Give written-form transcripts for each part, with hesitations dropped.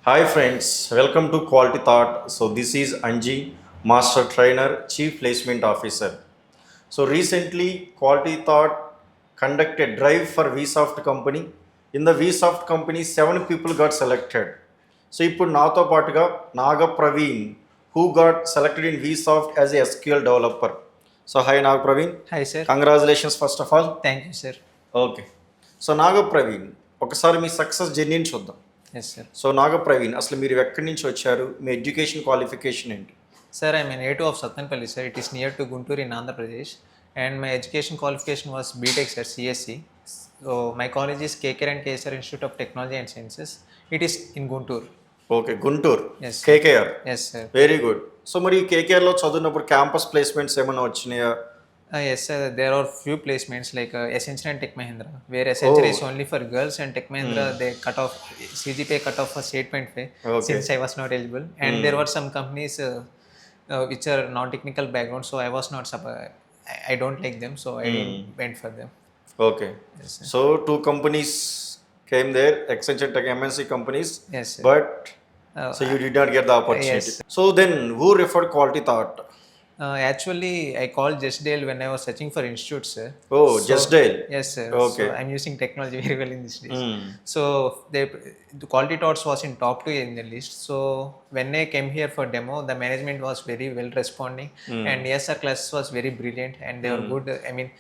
Hi friends, welcome to Quality Thought. So this is Anji, Master Trainer, Chief Placement Officer. So recently Quality Thought conducted drive for Vsoft company. In the Vsoft company, 7 people got selected. So ఇప్పుడు నాతో పాటుగా నాగ Praveen who got selected in Vsoft as a SQL developer. So hi Naga Praveen. Hi sir. Congratulations first of all. Thank you sir. Okay so Naga Praveen ఒకసారి మీ success జర్నీని చూద్దాం. Yes sir. So Naga Praveen అసలు మీరు ఎక్కడి నుంచి వచ్చారు, మీ ఎడ్యుకేషన్ క్వాలిఫికేషన్ ఏంటి? Sir, I'm a native of Satnapalli sir. It is near to Guntur in Andhra Pradesh, and my education qualification was BTech sir, CSC. So my college is KKR and KSR Institute of Technology and Sciences. It is in Guntur. Okay, Guntur. Yes sir. KKR. Yes sir. Very good. So మరి కేకేఆర్లో చదివినప్పుడు campus placements ఏమైనా వచ్చినాయా? Yes sir. There are few placements like Accenture and Tech Mahindra, where Accenture is only for girls and Tech Mahindra they cut off CGPA cut off was 8.5 Okay. since I was not eligible, and there were some companies which are non-technical background, so I was not I don't like them, so I didn't went for them. Okay, Yes sir. So 2 companies came there, Accenture tech MNC companies, Yes sir. But Uh, so you did not get the opportunity. yes. So then who referred Quality Thought? Actually, I called Justdale when I was searching for institutes, sir. Oh, Justdale. Yes, sir. Okay. So I'm using technology very well in these days. Hmm. So the quality thoughts was in top 2 in the list. So when I came here for demo, the management was very well responding, and ESR classes was very brilliant, and they were good. I mean,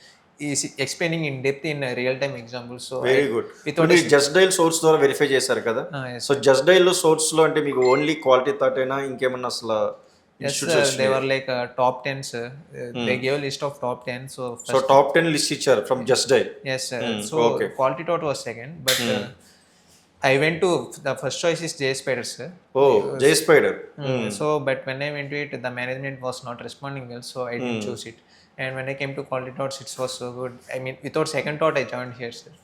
is explaining in depth in a real time example. So very good. without మీరు just dial source ద్వారా verify చేశారు కదా? yes, so just dial సోర్స్లో అంటే మీకు only quality thought అయినా ఇంకేమన్నా అసలు yes, sir. They were like top 10, sir. They gave a list of top 10. So so top 10 list ఇచ్చారు from Justdial. yes, sir. So okay. quality thought was second, but I went to the first choice is J Spider, sir. Oh, J Spider. So, but when I went to it, the management was not responding well, so I didn't choose it. And when I came to quality thoughts, it was so good. I mean, without second thought, I joined here, sir.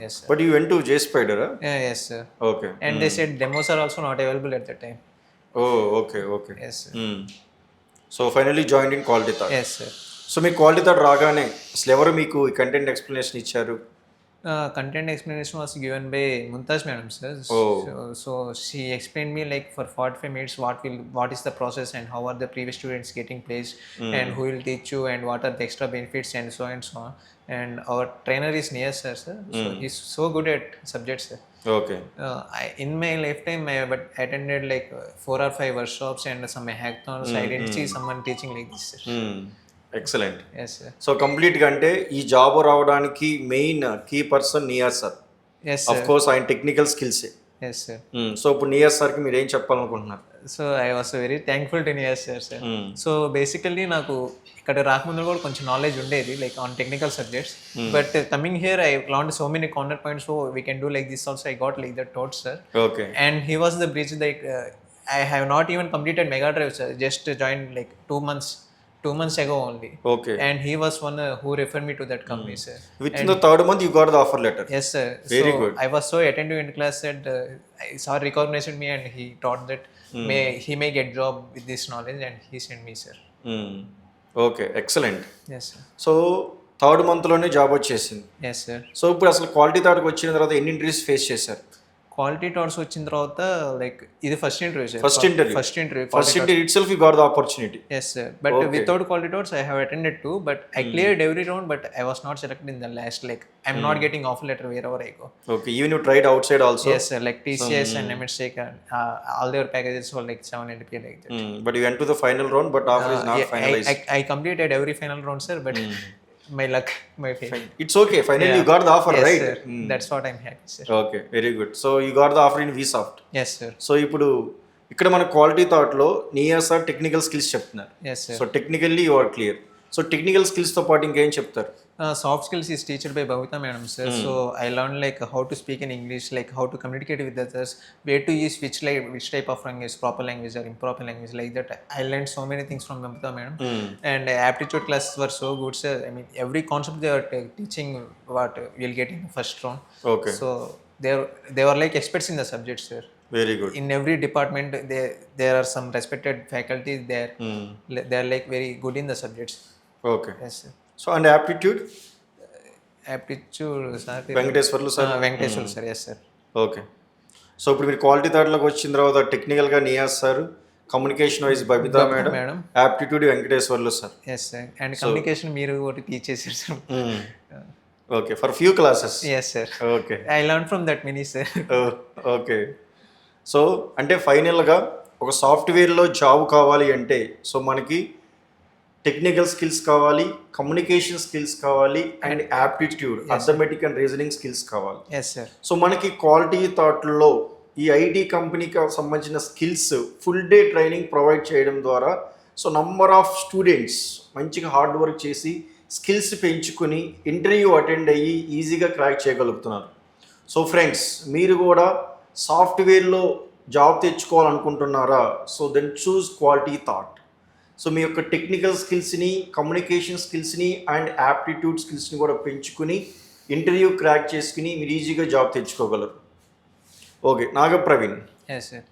Yes, sir. But you went to J spider? Yes, sir. Okay. And they said demos are also not available at that time. Oh, okay okay. Yes, sir. So finally join in Quality Thought. Yes, sir. So మీ Quality Thought రాగానే అసలు ఎవరు మీకు ఈ content explanation ఇచ్చారు? Content explanation was given by Mumtaz madam, sir. Oh. So she explained me like for 45 minutes what is the process and how are the previous students getting placed and who will teach you and what are the extra benefits and so on. And our trainer is near sir. So he's so good at subjects, sir. Okay. In my lifetime I but attended like 4 or 5 workshops and some hackathons. I didn't see someone teaching like this, sir. Excellent. Yes, sir. So కంప్లీట్గా అంటే ఈ job రావడానికి main key person Niyaz sir. Yes, of sir. Course ఆయన technical స్కిల్సే. Yes, sir. So ఇప్పుడు నియాజ్ సార్కి మీరు ఏం చెప్పాలనుకుంటున్నారు? So I was very thankful to Niyaz sir. So basically నాకు ఇక్కడ రాకముందు కూడా కొంచెం నాలెడ్జ్ ఉండేది like on technical subjects, but coming here I learned so many corner points, so we can do like this also. I got like that thought, sir. Okay. And he was the bridge like I have not even completed Mega Drive, sir. Just joined like 2 months ago only. Okay. And he was one who referred me to that company, sir. With in the third month you got the offer letter. Yes, sir. Very So good. I was so attentive in class that sir recognized me and he taught that he may get job with this knowledge, and he sent me, sir. Okay, excellent. Yes, sir. So third మంత్లోనే job వచ్చేసింది. Yes, sir. So ఇప్పుడు అసలు quality థాట్కి వచ్చిన తర్వాత ఎన్ని interviews face చేశారు? Quality thoughts వచ్చిన తర్వాత లైక్ ఇది first interview, sir. First interview first interview itself you got the opportunity. Yes sir. But Okay. Without quality thoughts I have attended 2, but I cleared every round, but I was not selected in the last. Like I'm not getting offer letter wear ever I go. Okay, even you tried out side also? Yes, sir. Like TCS and MSTech, all their packages were like 700 like that. But you went to the final round, but offer is not finalised. I completed every final round, sir, but my luck, my fate. It's okay, finally you got the offer, Yes, right? sir. That's what I'm happy, sir. Okay, very good. So you got the offer in VSoft. Yes, sir. So ఇప్పుడు ఇక్కడ మన quality థాట్లో Niyaz sir technical skills చెప్తున్నారు. Yes, sir. So technically you are clear. So technical స్కిల్స్తో పాటు ఇంకేం చెప్తారు? Soft skills is taught by Bhavita madam, sir. So I learned like how to speak in English, like how to communicate with others, where to use which type of language, proper language or improper language, like that. I learned so many things from Bhavita madam. And aptitude classes were so good, sir. I mean, every concept they were teaching what we'll get in the first round. Okay, So they were like experts in the subject, sir. Very good. In every department there are some respected faculty there. They are like very good in the subjects. Okay. Yes, sir. So and aptitude? Aptitude, sir. Venkateshwarlu sir. Venkateshwar, sir. Yes, sir. Okay. So ఇప్పుడు మీరు Quality థాట్లోకి వచ్చిన తర్వాత టెక్నికల్గా Niyaz sir, communication wise Babita madam, madam. Aptitude Venkateshwarlu sir. Yes sir, and communication మీరు ఒకటి teach చేశారు sir. Okay, for few classes. Yes sir, okay I learn from that mini sir. Okay. So అంటే ఫైనల్గా ఒక సాఫ్ట్వేర్లో జాబ్ కావాలి అంటే సో మనకి టెక్నికల్ స్కిల్స్ కావాలి, కమ్యూనికేషన్ స్కిల్స్ కావాలి, and aptitude, arithmetic and reasoning skills కావాలి. Yes sir. సో మనకి క్వాలిటీ థాట్లో ఈ ఐటీ కంపెనీకి సంబంధించిన skills full day training provide చేయడం ద్వారా సో నంబర్ ఆఫ్ స్టూడెంట్స్ మంచిగా హార్డ్ వర్క్ చేసి స్కిల్స్ పెంచుకుని ఇంటర్వ్యూ అటెండ్ అయ్యి ఈజీగా క్రాక్ చేయగలుగుతున్నారు. సో ఫ్రెండ్స్, మీరు కూడా సాఫ్ట్వేర్లో జాబ్ తెచ్చుకోవాలనుకుంటున్నారా? So then choose quality thought. So మీ యొక్క టెక్నికల్ స్కిల్స్ని, కమ్యూనికేషన్ స్కిల్స్ని అండ్ యాప్టిట్యూడ్ స్కిల్స్ని కూడా పెంచుకుని ఇంటర్వ్యూ క్రాక్ చేసుకుని మీరు ఈజీగా జాబ్ తెచ్చుకోగలరు. Okay, Nagapraveen. Yes sir.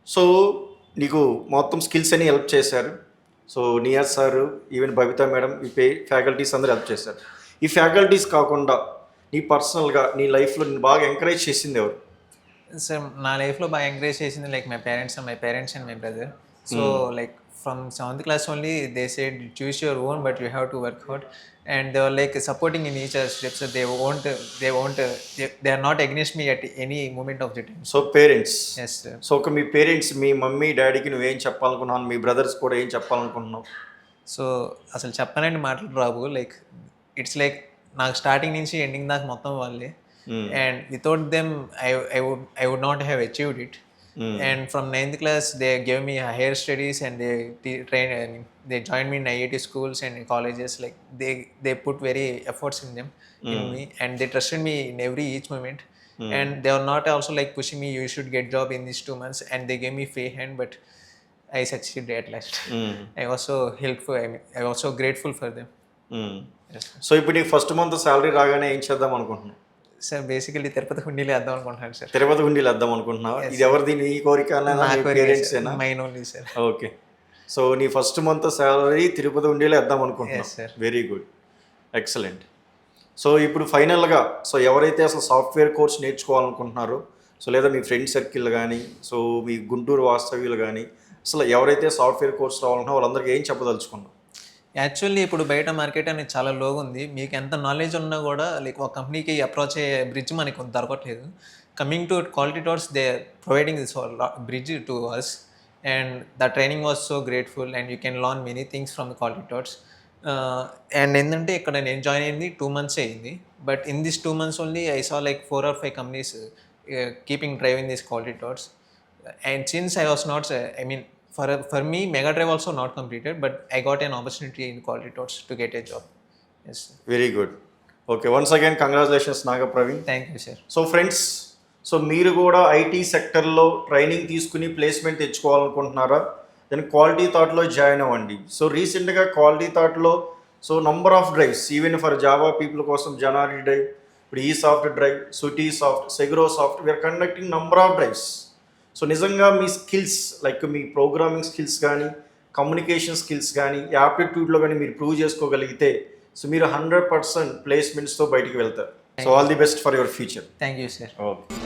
So నీకు మొత్తం స్కిల్స్ అని హెల్ప్ చేశారు. So Niyaz sir, even Babita madam, ఈ ఫ్యాకల్టీస్ అందరూ హెల్ప్ చేశారు. ఈ ఫ్యాకల్టీస్ కాకుండా నీ పర్సనల్గా నీ లైఫ్లో నేను బాగా ఎంకరేజ్ చేసింది ఎవరు? సార్, నా లైఫ్లో బాగా ఎంకరేజ్ చేసింది like my parents and my brother. So like from 7th class only they said choose your own but you have to work hard, and they were like supporting in each other's steps. They are not against me at any moment of the time. So parents. Yes sir. So ఒక మీ parents, మీ mummy డాడీకి నువ్వేం చెప్పాలనుకున్నాను, మీ brothers కూడా ఏం చెప్పాలనుకుంటున్నావు? So అసలు చెప్పనండి మాటలు రావు. లైక్ ఇట్స్ లైక్ నాకు స్టార్టింగ్ నుంచి ఎండింగ్ దాకా మొత్తం వాళ్ళే, and without them I would not have achieved it. And from 9th class they gave me higher studies, and they joined me in IIT schools and colleges. Like they put very efforts in them, in me, and they trusted me in each moment. And they are not also like pushing me, you should get job in these 2 months, and they gave me free hand, but I succeeded at last. I was so helpful. I was so grateful for them. Yes. So ఇప్పుడు నీకు first month salary రాగానే ఏం చేద్దాం అనుకుంటున్నావు? Sir, basically Tirupati హుండీలు వేద్దాం అనుకుంటున్నాను sir. Tirupati హుండీలు వేద్దాం అనుకుంటున్నావు? ఇది ఎవరిది, నీ కోరిక? పేరెంట్సేనా? Mine only sir. Okay. So నీ ఫస్ట్ మంత్ శాలరీ తిరుపతి హుండీలో వేద్దాం అనుకుంటున్నావు. Very good, excellent. సో ఇప్పుడు ఫైనల్గా సో ఎవరైతే అసలు సాఫ్ట్వేర్ కోర్స్ నేర్చుకోవాలనుకుంటున్నారో, సో లేదా మీ ఫ్రెండ్ సర్కిల్ కానీ, సో మీ గుంటూరు వాస్తవ్యులు కానీ, అసలు ఎవరైతే సాఫ్ట్వేర్ కోర్స్ రావాలన్నా వాళ్ళందరికీ ఏం చెప్పదలుచుకున్నావు? యాక్చువల్లీ ఇప్పుడు బయట మార్కెట్ అనేది చాలా లోగా ఉంది. మీకు ఎంత నాలెడ్జ్ ఉన్నా కూడా లైక్ ఒక కంపెనీకి అప్రోచ్ అయ్యే బ్రిడ్జ్ మనకి దొరకట్లేదు. Coming to Quality Thoughts, they providing this bridge to us, and the training was so grateful, and you can learn many things from the Quality Thoughts. And ఏంటంటే ఇక్కడ నేను జాయిన్ అయింది 2 months అయింది, but in this 2 months only I saw like 4 or 5 companies keeping driving this quality thoughts. And since I was not, I mean, for me, Mega Drive also not completed, but I got an opportunity in quality thoughts to get a job. Yes sir. Very good. Okay, once again congratulations Nagapraveen. Thank you sir. So friends, so మీరు కూడా IT సెక్టర్లో training తీసుకుని placement తెచ్చుకోవాలనుకుంటున్నారా? Then quality థాట్లో join అవ్వండి. So రీసెంట్గా quality థాట్లో so number of drives, even for Java people కోసం జనారీ డ్రైవ్, ఇప్పుడు ఈ సాఫ్ట్ డ్రైవ్, సుటీ సాఫ్ట్, సెగ్రో soft, we are conducting number of drives. So నిజంగా మీ స్కిల్స్ లైక్ మీ ప్రోగ్రామింగ్ స్కిల్స్ కానీ, కమ్యూనికేషన్ స్కిల్స్ కానీ, యాప్టిట్యూడ్లో కానీ మీరు ప్రూవ్ చేసుకోగలిగితే సో మీరు 100% ప్లేస్మెంట్స్తో బయటికి వెళ్తారు. So all the best for your future. Thank you sir. Okay.